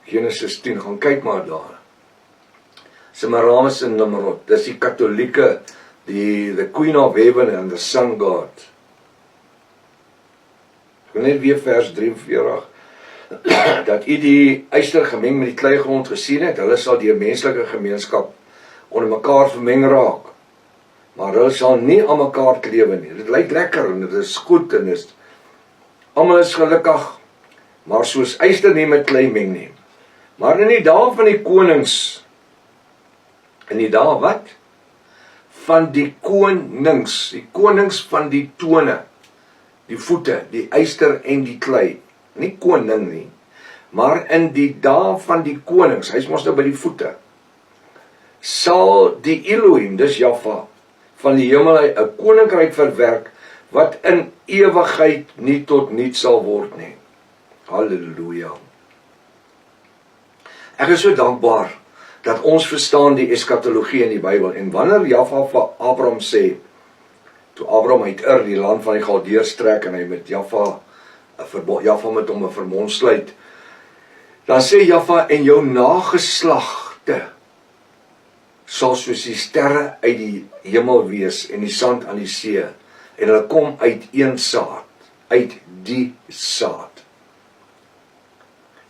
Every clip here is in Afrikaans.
Genesis 10, gaan kyk maar daar. Semiramis en Nimrod, dis die katholieke, the Queen of Heaven and the Sun God. Ek wil net weer vers 43, dat u die yster gemeng met die kleigrond gesien het, hulle sal deur menslike gemeenskap onder mekaar vermeng raak, maar hulle sal nie aan mekaar klewe nie. Dit lyk lekker en dit is goed en is almal is gelukkig, maar soos yster nie met klei meng nie. Maar in die dae van die konings, in die dae wat? Van die konings van die tone, die voete, die yster en die klei, nie koning nie, maar in die dae van die konings, hy is mos nou by die voete, sal die Elohim, dis Jahwe, van die hemel 'n koninkryk verwerk, wat in ewigheid nie tot niet sal word nie. Halleluja. Ek is so dankbaar dat ons verstaan die eskatologie in die Bybel, en wanneer Jahwe vir Abraham sê, toe Abraham uit Ur, die land van die Galdeërs trek, en hy met Jahwe met hom 'n verbond sluit, dan sê Jahwe, en jou nageslagte sal soos die sterre uit die hemel wees, en die sand aan die see, en hulle kom uit een saad, uit die saad.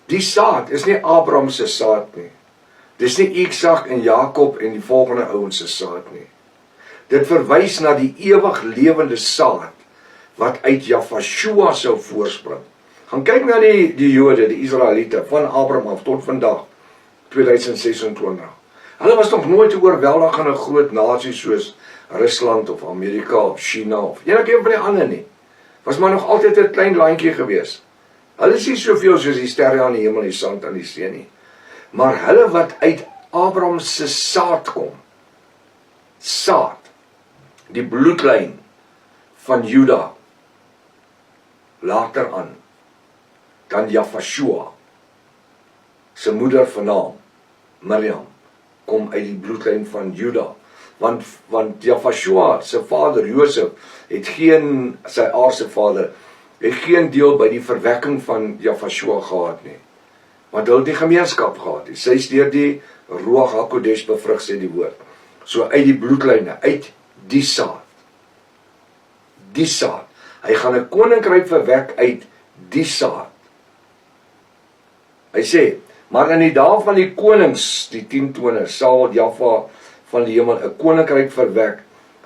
Die saad is nie Abraham se saad nie. Dis nie Isak en Jakob en die volgende ouens se saad nie. Dit verwys na die ewig lewende saad, wat uit Jahwe sou voorspring. Gaan kyk na die Jode, die Israeliete, van Abraham af tot vandag, 2026. Hulle was nog nooit oorweldigende groot nasie soos Rusland of Amerika of China of enige van die ander nie. Was maar nog altyd 'n klein landjie gewees. Hulle is nie soveel soos die sterre aan die hemel en die sand aan die see nie. Maar hulle wat uit Abraham se saad kom, saad, die bloedlyn van Juda, later aan, dan Jahwe, se moeder van naam, Miriam, kom uit die bloedlyn van Juda, want Jahwe se vader, Josef, het geen, sy aardse vader, het geen deel by die verwekking van Jahwe gehad nie, want hulle het die gemeenskap gehad nie, sy is deur die Ruach HaKodesh bevrug, sê die woord, so uit die bloedlyne, uit die saad, hy gaan 'n koninkryk verwek uit die saad. Hy sê, maar in die dae van die konings, die 10 tone, sal Jahwe van die hemel 'n koninkryk verwek,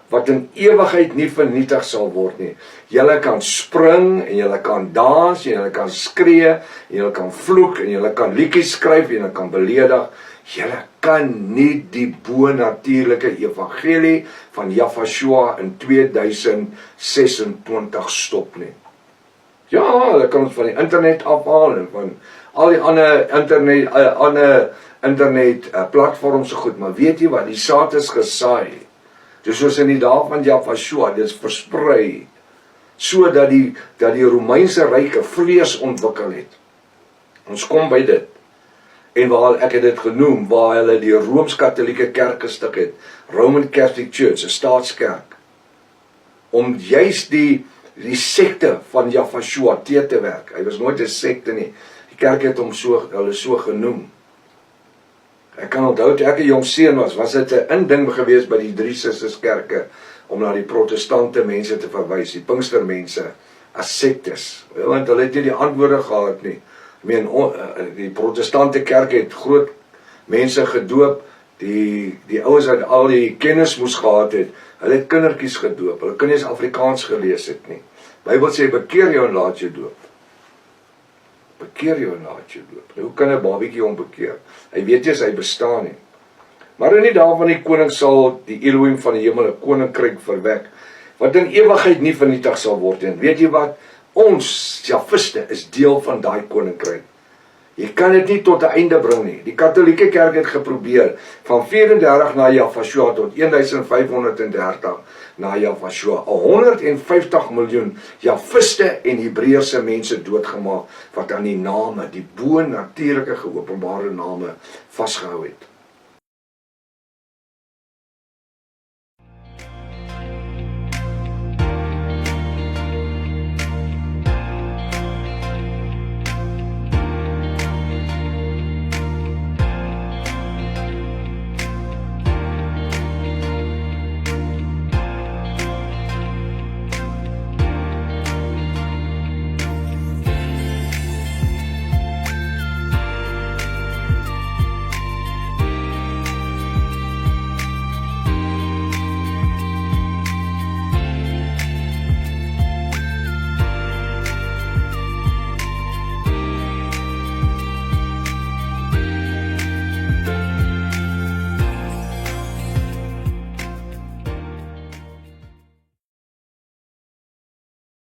wat in ewigheid nie vernietig sal word nie. Julle kan spring, en julle kan dans, en julle kan skree, en julle kan vloek, en julle kan liedjies skryf, en julle kan beledig. Julle kan nie die bo-natuurlike evangelie van Jahwe in 2026 stop nie. Ja, hulle kan ons van die internet afhaal, en van al die ander internet platforms so goed, maar weet jy wat, die saad is gesaai. Dus soos in die dae van Jahwe, dit is versprei, so dat die Romeinse ryk 'n vlees ontwikkel het. Ons kom by dit. En waar ek het dit genoem, waar hulle die Rooms-Katholieke kerk gestig het, Roman Catholic Church, 'n staatskerk, om juist die sekte van Jahwe te werk. Hy was nooit 'n sekte nie. Die kerk het hom hulle so genoem. Ek kan onthou, toe ek 'n jong seun was dit 'n inding gewees by die Drie Susters kerke, om na die protestante mense te verwys, die Pinkstermense, as sektes. Want hulle het nie die antwoorde gehad nie. Ek meen, die protestante kerk het groot mense gedoop, die ouens wat al die kennis moes gehad het, hulle het kindertjies gedoop, hulle kan nie eens Afrikaans gelees het nie. Bybel sê, bekeer jou en laat jou doop. Bekeer jou en laat jou doop. Nou, hoe kan 'n babietjie hom bekeer? Hy weet nie, hy bestaan nie. Maar in die dae van die koning sal die Elohim van die hemel 'n koninkryk verwek, wat in ewigheid nie vernietig sal word. En weet jy wat? Ons, Jahwiste, is deel van daai koninkryk. Jy kan dit nie tot 'n einde bring nie. Die Katholieke kerk het geprobeer, van 34 na Jahwe tot 1530 na Jahwe, 150 miljoen Jahwiste en Hebreëse mense doodgemaak, wat aan die name, die bo-natuurlike geopenbare name, vasgehou het.